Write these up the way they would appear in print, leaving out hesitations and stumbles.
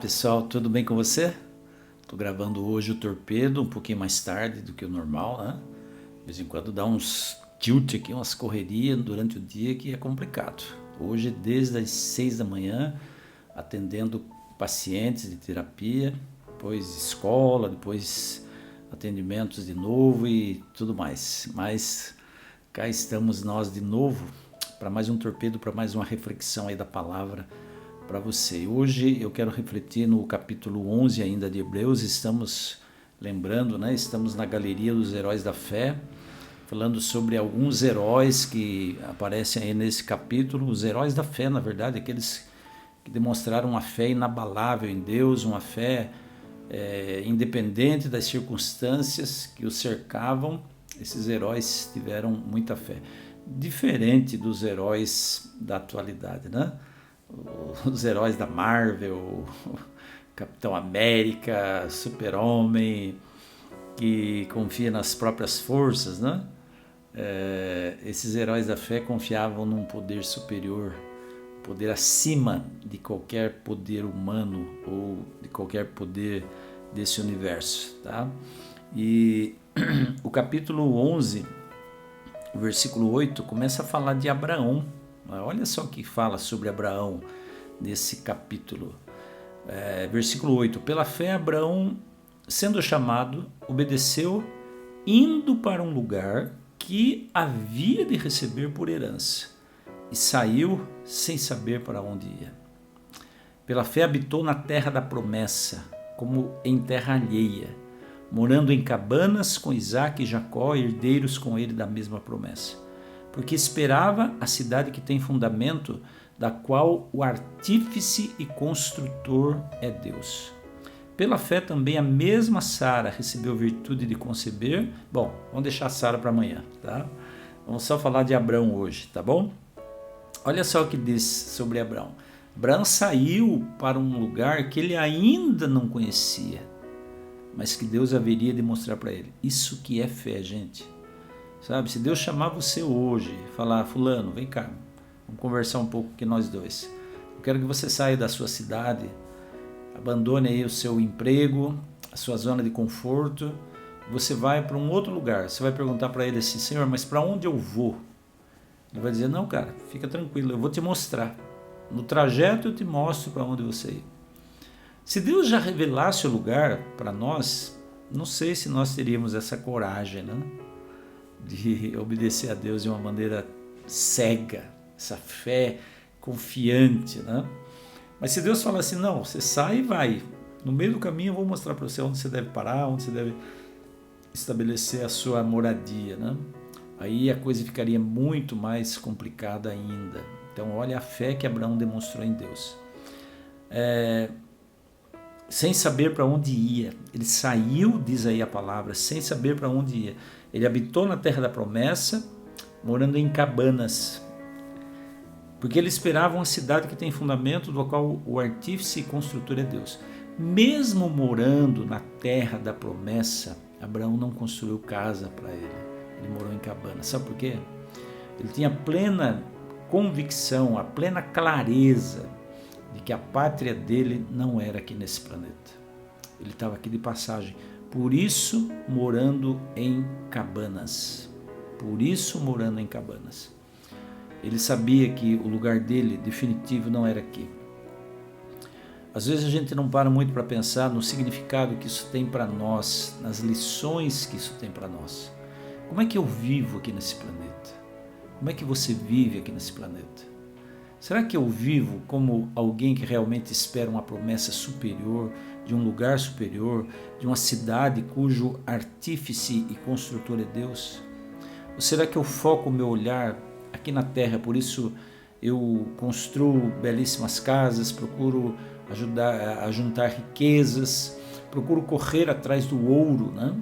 Pessoal, tudo bem com você? Estou gravando hoje o Torpedo um pouquinho mais tarde do que o normal, né? De vez em quando dá uns tilt aqui, umas correrias durante o dia que é complicado. Hoje, desde as 6 da manhã, atendendo pacientes de terapia, depois escola, depois atendimentos de novo e tudo mais. Mas cá estamos nós de novo para mais um Torpedo, para mais uma reflexão aí da palavra para você. Hoje eu quero refletir no capítulo 11 ainda de Hebreus. Estamos lembrando, né? Estamos na galeria dos heróis da fé, falando sobre alguns heróis que aparecem aí nesse capítulo, os heróis da fé, na verdade, aqueles que demonstraram uma fé inabalável em Deus, uma fé independente das circunstâncias que os cercavam. Esses heróis tiveram muita fé, diferente dos heróis da atualidade, né? Os heróis da Marvel, Capitão América, Super-Homem, que confia nas próprias forças, né? Esses heróis da fé confiavam num poder superior, poder acima de qualquer poder humano ou de qualquer poder desse universo, tá? E o capítulo 11, o versículo 8, começa a falar de Abraão. Olha só o que fala sobre Abraão nesse capítulo. Versículo 8: Pela fé Abraão, sendo chamado, obedeceu, indo para um lugar que havia de receber por herança, e saiu sem saber para onde ia. Pela fé habitou na terra da promessa, como em terra alheia, morando em cabanas com Isaque e Jacó, herdeiros com ele da mesma promessa, porque esperava a cidade que tem fundamento, da qual o artífice e construtor é Deus. Pela fé também a mesma Sara recebeu virtude de conceber. Bom, vamos deixar Sara para amanhã, tá? Vamos só falar de Abraão hoje, tá bom? Olha só o que diz sobre Abraão. Abraão saiu para um lugar que ele ainda não conhecia, mas que Deus haveria de mostrar para ele. Isso que é fé, gente. Sabe, se Deus chamar você hoje, falar: fulano, vem cá, vamos conversar um pouco aqui nós dois. Eu quero que você saia da sua cidade, abandone aí o seu emprego, a sua zona de conforto, você vai para um outro lugar. Você vai perguntar para ele assim: Senhor, mas para onde eu vou? Ele vai dizer: não, cara, fica tranquilo, eu vou te mostrar. No trajeto eu te mostro para onde você ir. Se Deus já revelasse o lugar para nós, não sei se nós teríamos essa coragem, né? De obedecer a Deus de uma maneira cega, essa fé confiante, né? Mas se Deus fala assim: não, você sai e vai, no meio do caminho eu vou mostrar para você onde você deve parar, onde você deve estabelecer a sua moradia, né? Aí a coisa ficaria muito mais complicada ainda. Então olha a fé que Abraão demonstrou em Deus. Sem saber para onde ia, ele saiu, diz aí a palavra, sem saber para onde ia. Ele habitou na terra da promessa, morando em cabanas, porque ele esperava uma cidade que tem fundamento, do qual o artífice e construtor é Deus. Mesmo morando na terra da promessa, Abraão não construiu casa para ele morou em cabanas. Sabe por quê? Ele tinha plena convicção, a plena clareza de que a pátria dele não era aqui nesse planeta. Ele estava aqui de passagem. Por isso, morando em cabanas. Ele sabia que o lugar dele definitivo não era aqui. Às vezes a gente não para muito para pensar no significado que isso tem para nós, nas lições que isso tem para nós. Como é que eu vivo aqui nesse planeta? Como é que você vive aqui nesse planeta? Será que eu vivo como alguém que realmente espera uma promessa superior, de um lugar superior, de uma cidade cujo artífice e construtor é Deus? Ou será que eu foco o meu olhar aqui na terra, por isso eu construo belíssimas casas, procuro ajudar a juntar riquezas, procuro correr atrás do ouro, né?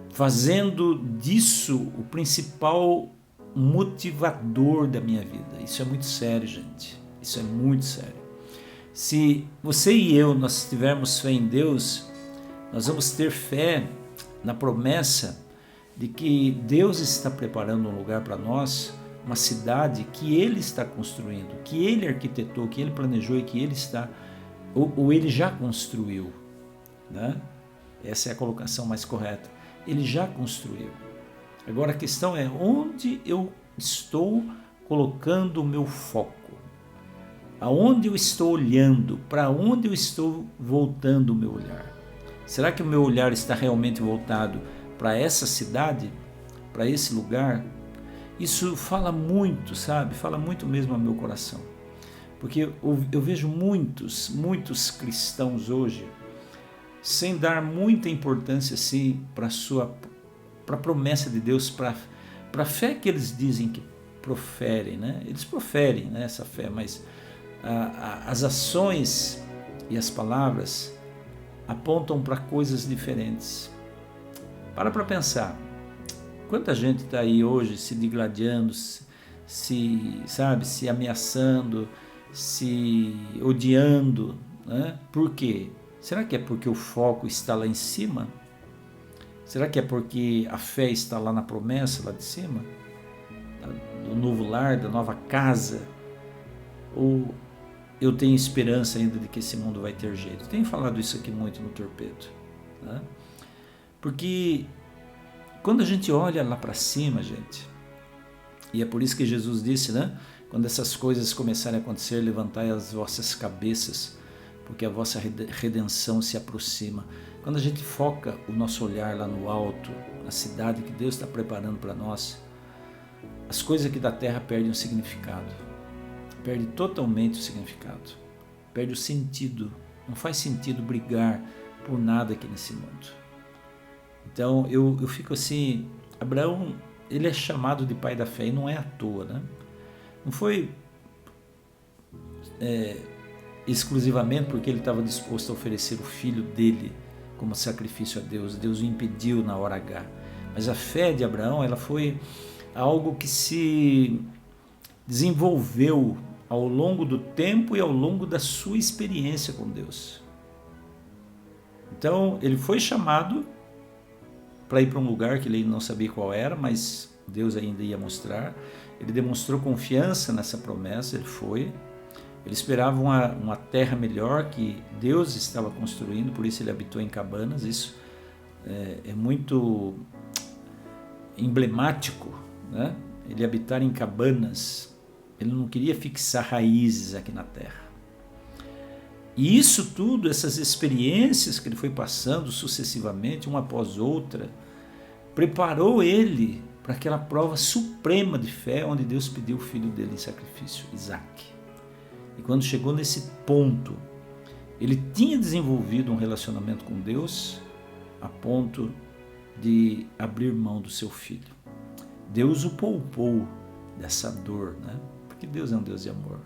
Fazendo disso o principal motivador da minha vida. Isso é muito sério, gente. Isso é muito sério. Se você e eu, nós tivermos fé em Deus, nós vamos ter fé na promessa de que Deus está preparando um lugar para nós, uma cidade que Ele está construindo, que Ele arquitetou, que Ele planejou e que Ele está ou ele já construiu, né? Essa é a colocação mais correta. Ele já construiu. Agora a questão é onde eu estou colocando o meu foco. Aonde eu estou olhando? Para onde eu estou voltando o meu olhar? Será que o meu olhar está realmente voltado para essa cidade? Para esse lugar? Isso fala muito, sabe? Fala muito mesmo ao meu coração. Porque eu vejo muitos cristãos hoje sem dar muita importância assim para a promessa de Deus, para a fé que eles dizem que proferem, né? Eles proferem, né, essa fé, mas as ações e as palavras apontam para coisas diferentes. Para pensar, quanta gente está aí hoje se digladiando, se ameaçando, se odiando, né? Por quê? Será que é porque o foco está lá em cima? Será que é porque a fé está lá na promessa, lá de cima? Do novo lar, da nova casa? Ou eu tenho esperança ainda de que esse mundo vai ter jeito? Tenho falado isso aqui muito no Torpedo, né? Porque quando a gente olha lá para cima, gente, e é por isso que Jesus disse, né? Quando essas coisas começarem a acontecer, levantai as vossas cabeças, porque a vossa redenção se aproxima. Quando a gente foca o nosso olhar lá no alto, na cidade que Deus está preparando para nós, as coisas aqui da terra perdem o significado. Perde totalmente o significado. Perde o sentido. Não faz sentido brigar por nada aqui nesse mundo. Então eu fico assim, Abraão, ele é chamado de pai da fé e não é à toa, né? Não foi exclusivamente porque ele estava disposto a oferecer o filho dele como sacrifício a Deus. Deus o impediu na hora H. Mas a fé de Abraão, ela foi algo que se desenvolveu ao longo do tempo e ao longo da sua experiência com Deus. Então ele foi chamado para ir para um lugar que ele não sabia qual era, mas Deus ainda ia mostrar. Ele demonstrou confiança nessa promessa, ele foi. Ele esperava uma terra melhor que Deus estava construindo, por isso ele habitou em cabanas. Isso é muito emblemático, né? Ele habitar em cabanas, ele não queria fixar raízes aqui na terra. E isso tudo, essas experiências que ele foi passando sucessivamente, uma após outra, preparou ele para aquela prova suprema de fé, onde Deus pediu o filho dele em sacrifício, Isaac. E quando chegou nesse ponto, ele tinha desenvolvido um relacionamento com Deus a ponto de abrir mão do seu filho. Deus o poupou dessa dor, né? Porque Deus é um Deus de amor.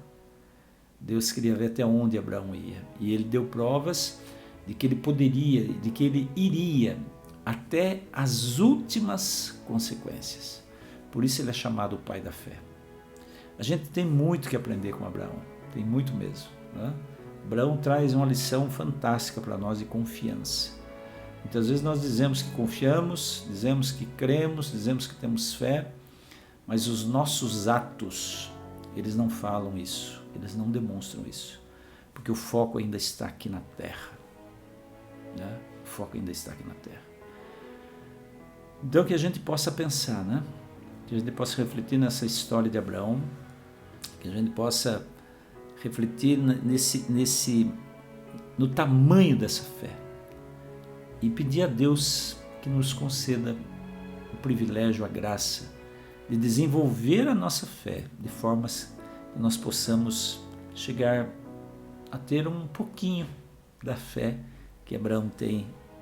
Deus queria ver até onde Abraão ia. E ele deu provas de que ele poderia, de que ele iria até as últimas consequências. Por isso ele é chamado o pai da fé. A gente tem muito que aprender com Abraão. Tem muito mesmo, né? Abraão traz uma lição fantástica para nós de confiança. Muitas vezes nós dizemos que confiamos, dizemos que cremos, dizemos que temos fé, mas os nossos atos, eles não falam isso, eles não demonstram isso, porque o foco ainda está aqui na terra, né? O foco ainda está aqui na terra. Então que a gente possa pensar, né? Que a gente possa refletir nessa história de Abraão, que a gente possa refletir no tamanho dessa fé e pedir a Deus que nos conceda o privilégio, a graça de desenvolver a nossa fé de formas que nós possamos chegar a ter um pouquinho da fé que Abraão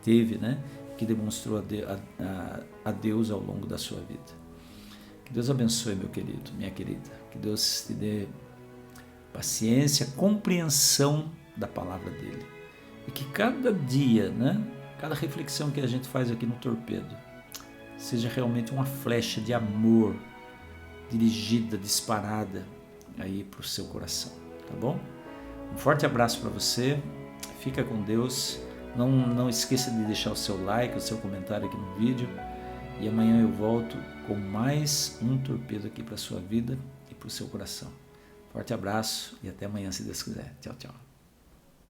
teve, né? Que demonstrou a Deus ao longo da sua vida. Que Deus abençoe, meu querido, minha querida. Que Deus te dê paciência, compreensão da palavra dele. E que cada dia, né? Cada reflexão que a gente faz aqui no Torpedo seja realmente uma flecha de amor dirigida, disparada aí para o seu coração, tá bom? Um forte abraço para você, fica com Deus, não esqueça de deixar o seu like, o seu comentário aqui no vídeo, e amanhã eu volto com mais um Torpedo aqui para a sua vida e para o seu coração. Forte abraço e até amanhã, se Deus quiser. Tchau, tchau.